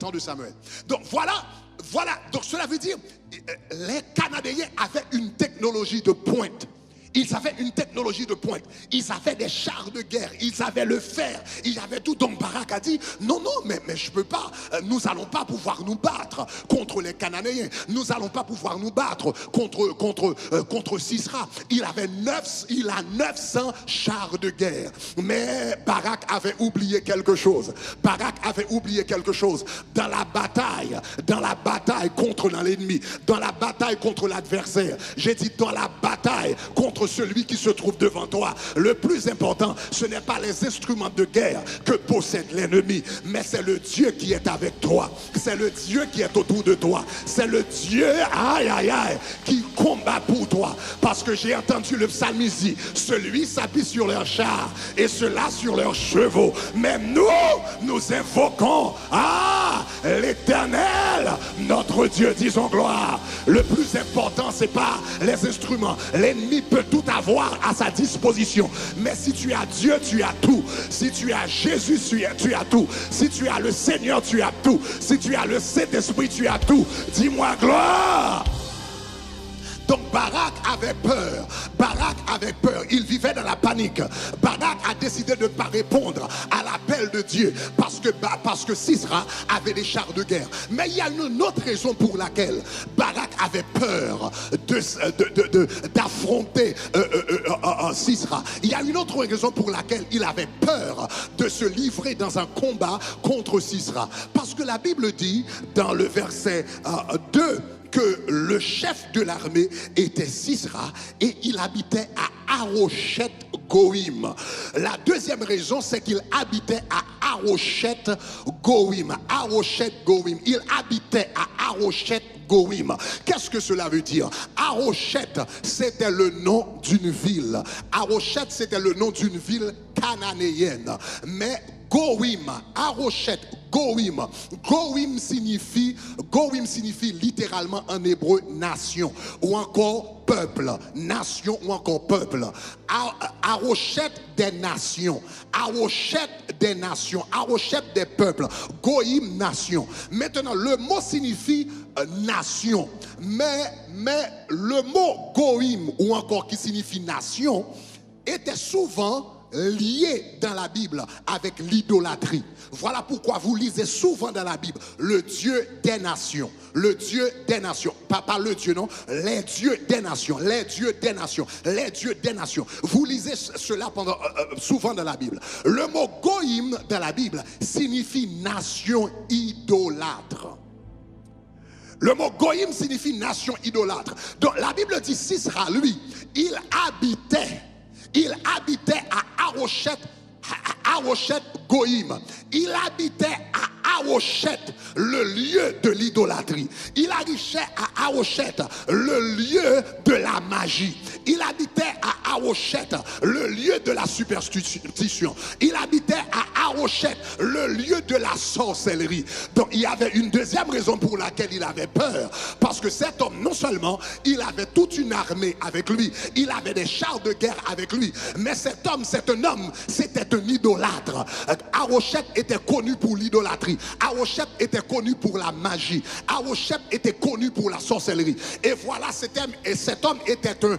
Temps de Samuel. Donc voilà. Donc cela veut dire les Cananéens avaient une technologie de pointe. Ils avaient une technologie de pointe. Ils avaient des chars de guerre. Ils avaient le fer. Ils avaient tout. Donc Barak a dit, non, mais je ne peux pas. Nous n'allons pas pouvoir nous battre contre les Cananéens. Nous n'allons pas pouvoir nous battre contre Sisera. Il a 900 chars de guerre. Mais Barak avait oublié quelque chose. Dans la bataille contre l'ennemi, dans la bataille contre l'adversaire. J'ai dit dans la bataille contre celui qui se trouve devant toi. Le plus important, ce n'est pas les instruments de guerre que possède l'ennemi, mais c'est le Dieu qui est avec toi. C'est le Dieu qui est autour de toi. C'est le Dieu, qui combat pour toi. Parce que j'ai entendu le psalmiste dire, celui s'appuie sur leurs chars et ceux-là sur leurs chevaux. Mais nous invoquons l'Éternel, notre Dieu, disons gloire. Le plus important, c'est pas les instruments. L'ennemi peut tout avoir à sa disposition. Mais si tu as Dieu, tu as tout. Si tu as Jésus, tu as tout. Si tu as le Seigneur, tu as tout. Si tu as le Saint-Esprit, tu as tout. Dis-moi gloire. Donc Barak avait peur. Il vivait dans la panique. Barak a décidé de ne pas répondre à l'appel de Dieu parce que Sisera avait des chars de guerre. Mais il y a une autre raison pour laquelle Barak avait peur d'affronter Sisera. Il y a une autre raison pour laquelle il avait peur de se livrer dans un combat contre Sisera. Parce que la Bible dit dans le verset 2 que le chef de l'armée était Sisera et il habitait à Haroshet Goïm. La deuxième raison, c'est qu'il habitait à Haroshet Goïm. Il habitait à Haroshet Goïm. Qu'est-ce que cela veut dire? Haroshet, c'était le nom d'une ville. Haroshet, c'était le nom d'une ville cananéenne. Mais Goïm, Haroshet, Goïm. Goïm signifie littéralement en hébreu nation ou encore peuple. Nation ou encore peuple. Haroshet des nations. Haroshet des nations. Haroshet des peuples. Goïm, nation. Maintenant, le mot signifie nation. Mais le mot Goïm ou encore qui signifie nation était souvent lié dans la Bible avec l'idolâtrie. Voilà pourquoi vous lisez souvent dans la Bible le Dieu des nations. Le Dieu des nations. Pas le Dieu, non. Les dieux des nations. Les dieux des nations. Les dieux des nations. Vous lisez cela souvent dans la Bible. Le mot Goïm dans la Bible signifie nation idolâtre. Le mot Goïm signifie nation idolâtre. Donc la Bible dit Sisera, lui, il habitait à Haroshet Goïm. Il habitait à Haroshet, le lieu de l'idolâtrie. Il habitait à Haroshet, le lieu de la magie. Il habitait à Haroshet, le lieu de la superstition. Il habitait à Haroshet, le lieu de la sorcellerie. Donc il y avait une deuxième raison pour laquelle il avait peur. Parce que cet homme, non seulement il avait toute une armée avec lui, il avait des chars de guerre avec lui, mais cet homme, c'était un idolâtre. Haroshet était connu pour l'idolâtrie. Haroshet était connu pour la magie. Haroshet était connu pour la sorcellerie. Et voilà, cet homme était le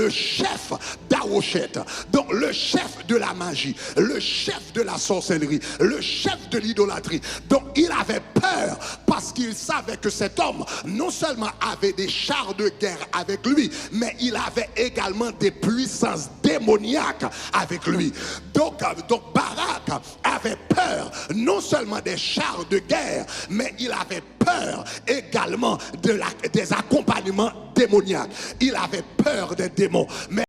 chef d'Haroshet. Donc le chef de la magie, le chef de la sorcellerie, le chef de l'idolâtrie. Donc il avait peur parce qu'il savait que cet homme non seulement avait des chars de guerre avec lui, mais il avait également des puissances démoniaques avec lui. Donc Barak avait peur non seulement des chars de guerre, mais il avait peur également des accompagnements démoniaques. Il avait peur des démons. Mais